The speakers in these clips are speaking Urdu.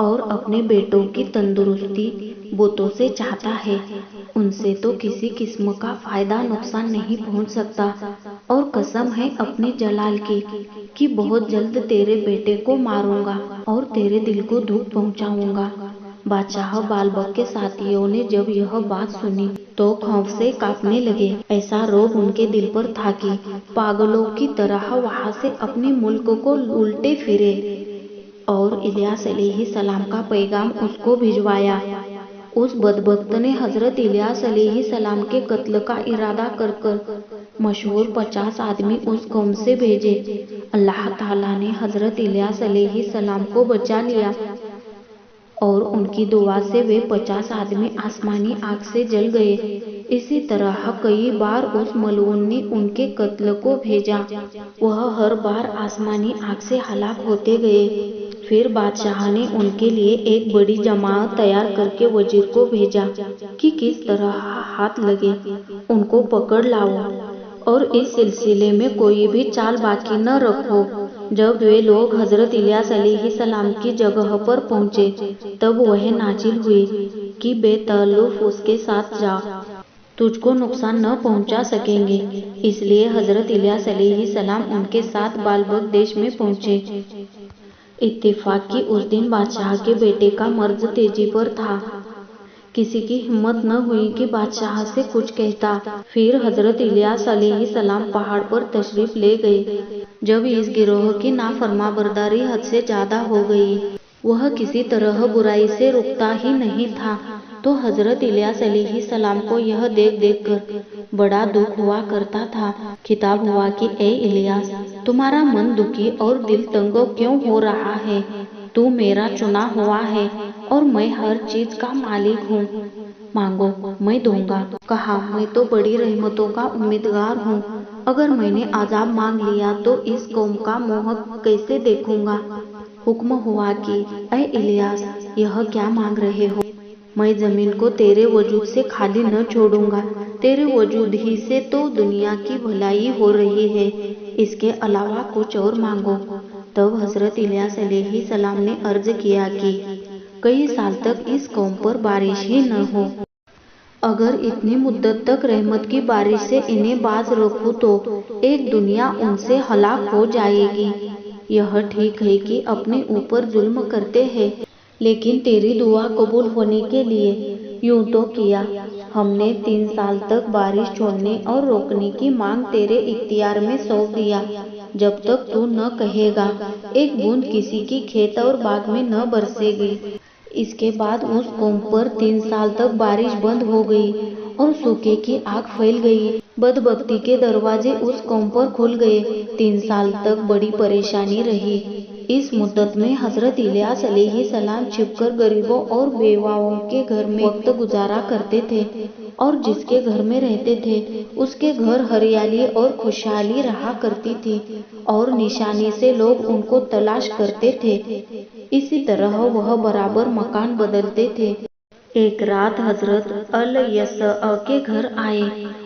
اور اپنے بیٹوں کی تندرستی بتوں سے چاہتا ہے، ان سے تو کسی قسم کا فائدہ نقصان نہیں پہنچ سکتا، اور قسم ہے اپنے جلال کی کہ بہت جلد تیرے بیٹے کو ماروں گا اور تیرے دل کو دکھ پہنچاؤں گا۔ بادشاہ بالبک کے ساتھیوں نے جب یہ بات سنی تو خوف سے کانپنے لگے۔ ایسا رعب ان کے دل پر تھا کہ پاگلوں کی طرح وہاں سے اپنے ملک کو الٹے پھرے، اور الیاس علیہ السلام کا پیغام اس کو بھجوایا۔ اس بدبخت نے حضرت الیاس علیہ السلام کے قتل کا ارادہ کر مشہور 50 آدمی اس قوم سے بھیجے۔ اللہ تعالیٰ نے حضرت الیاس علیہ السلام کو بچا لیا، اور ان کی دعا سے وہ 50 آدمی آسمانی آگ سے جل گئے۔ اسی طرح کئی بار اس ملعون نے ان کے قتل کو بھیجا، وہ ہر بار آسمانی آگ سے ہلاک ہوتے گئے۔ پھر بادشاہ نے ان کے لیے ایک بڑی جماعت تیار کر کے وزیر کو بھیجا کہ کس طرح ہاتھ لگے ان کو پکڑ لاؤ، اور اس سلسلے میں کوئی بھی چال باقی نہ رکھو۔ جب وہ لوگ حضرت الیاس علیہ السلام کی جگہ پر پہنچے تب وہ نازل ہوئی کہ بے تکلف اس کے ساتھ جا، تجھ کو نقصان نہ پہنچا سکیں گے۔ اس لیے حضرت الیاس علیہ السلام ان کے ساتھ بالبک دیش میں پہنچے۔ اتفاق کی اس دن بادشاہ کے بیٹے کا مرض تیزی پر تھا۔ کسی کی ہمت نہ ہوئی کہ بادشاہ سے کچھ کہتا۔ پھر حضرت الیاس علیہ السلام پہاڑ پر تشریف لے گئے۔ جب اس گروہ کی نافرمانبرداری حد سے زیادہ ہو گئی، وہ کسی طرح برائی سے رکتا ہی نہیں تھا، تو حضرت الیاس علیہ السلام کو یہ دیکھ دیکھ کر بڑا دکھ ہوا کرتا تھا۔ خطاب ہوا کہ اے الیاس، تمہارا من دکھی اور دل تنگ کیوں ہو رہا ہے؟ تو میرا چنا ہوا ہے اور میں ہر چیز کا مالک ہوں، مانگو میں دوں گا۔ کہا، میں تو بڑی رحمتوں کا امیدوار ہوں، اگر میں نے عذاب مانگ لیا تو اس قوم کا منہ کیسے دیکھوں گا؟ حکم ہوا کہ اے الیاس، یہ کیا مانگ رہے ہو؟ میں زمین کو تیرے وجود سے خالی نہ چھوڑوں گا، تیرے وجود ہی سے تو دنیا کی بھلائی ہو رہی ہے، اس کے علاوہ کچھ اور مانگو۔ تب حضرت الیاس علیہ السلام نے عرض کیا کہ کئی سال تک اس قوم پر بارش ہی نہ ہو، اگر اتنی مدت تک رحمت کی بارش سے انہیں باز رکھوں تو ایک دنیا ان سے ہلاک ہو جائے گی۔ یہ ٹھیک ہے کہ اپنے اوپر ظلم کرتے ہیں، لیکن تیری دعا قبول ہونے کے لیے یوں تو کیا، ہم نے 3 سال تک بارش چھوڑنے اور روکنے کی مانگ تیرے اختیار میں سونپ دیا، جب تک تو نہ کہے گا ایک بوند کسی کی کھیت اور باغ میں نہ برسے گی۔ اس کے بعد اس قوم پر 3 سال تک بارش بند ہو گئی اور سوکے کی آگ پھیل گئی، بدبختی کے دروازے اس قوم پر کھل گئے۔ 3 سال تک بڑی پریشانی رہی۔ اس مدت میں حضرت الیاس علیہ السلام چھپ کر غریبوں اور بیواؤں کے گھر میں وقت گزارا کرتے تھے، اور جس کے گھر میں رہتے تھے اس کے گھر ہریالی اور خوشحالی رہا کرتی تھی، اور نشانی سے لوگ ان کو تلاش کرتے تھے۔ اسی طرح وہ برابر مکان بدلتے تھے۔ ایک رات حضرت الیسع کے گھر آئے،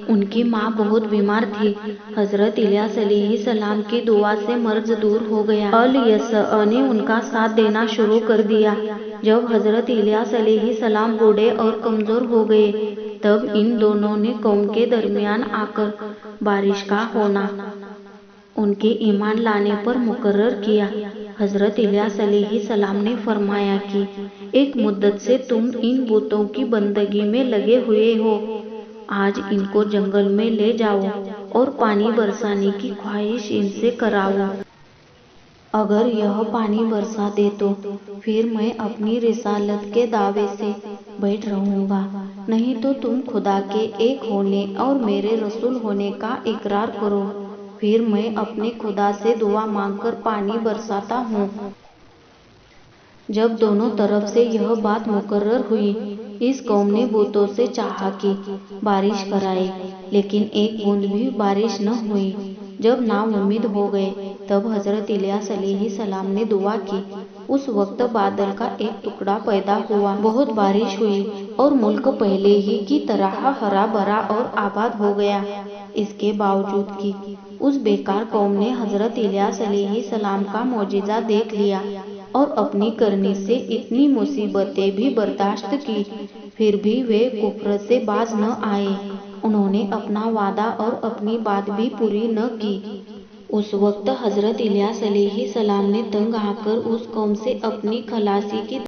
ان کی ماں بہت بیمار تھی۔ حضرت الیاس علیہ السلام کی دعا سے مرض دور ہو گیا۔ الیسع نے ان کا ساتھ دینا شروع کر دیا۔ جب حضرت الیاس علیہ السلام بوڑھے اور کمزور ہو گئے تب ان دونوں نے قوم کے درمیان آ کر بارش کا ہونا ان کے ایمان لانے پر مقرر کیا۔ حضرت الیاس علیہ السلام نے فرمایا کہ ایک مدت سے تم ان بتوں کی بندگی میں لگے ہوئے ہو، آج ان کو جنگل میں لے جاؤ اور پانی برسانے کی خواہش ان سے کراؤ۔ اگر یہ پانی برسا دے تو پھر میں اپنی رسالت کے دعوے سے بیٹھ رہوں گا، نہیں تو تم خدا کے ایک ہونے اور میرے رسول ہونے کا اقرار کرو، پھر میں اپنے خدا سے دعا مانگ کر پانی برساتا ہوں۔ جب دونوں طرف سے یہ بات مقرر ہوئی، اس قوم نے بتوں سے چاہا کہ بارش کرائے، لیکن ایک بوند بھی بارش نہ ہوئی۔ جب نا امید ہو گئے تب حضرت الیاس علیہ السلام نے دعا کی۔ اس وقت بادل کا ایک ٹکڑا پیدا ہوا، بہت بارش ہوئی اور ملک پہلے ہی کی طرح ہرا بھرا اور آباد ہو گیا۔ اس کے باوجود کہ اس بیکار قوم نے حضرت الیاس علیہ السلام کا معجزہ دیکھ لیا، اور اپنی کرنی سے اتنی مصیبتیں بھی برداشت کی، پھر بھی وہ کفر سے باز نہ آئے۔ انہوں نے اپنا وعدہ اور اپنی بات بھی پوری نہ کی۔ اس وقت حضرت الیاس علیہ السلام نے تنگ آ کر اس قوم سے اپنی خلاصی کی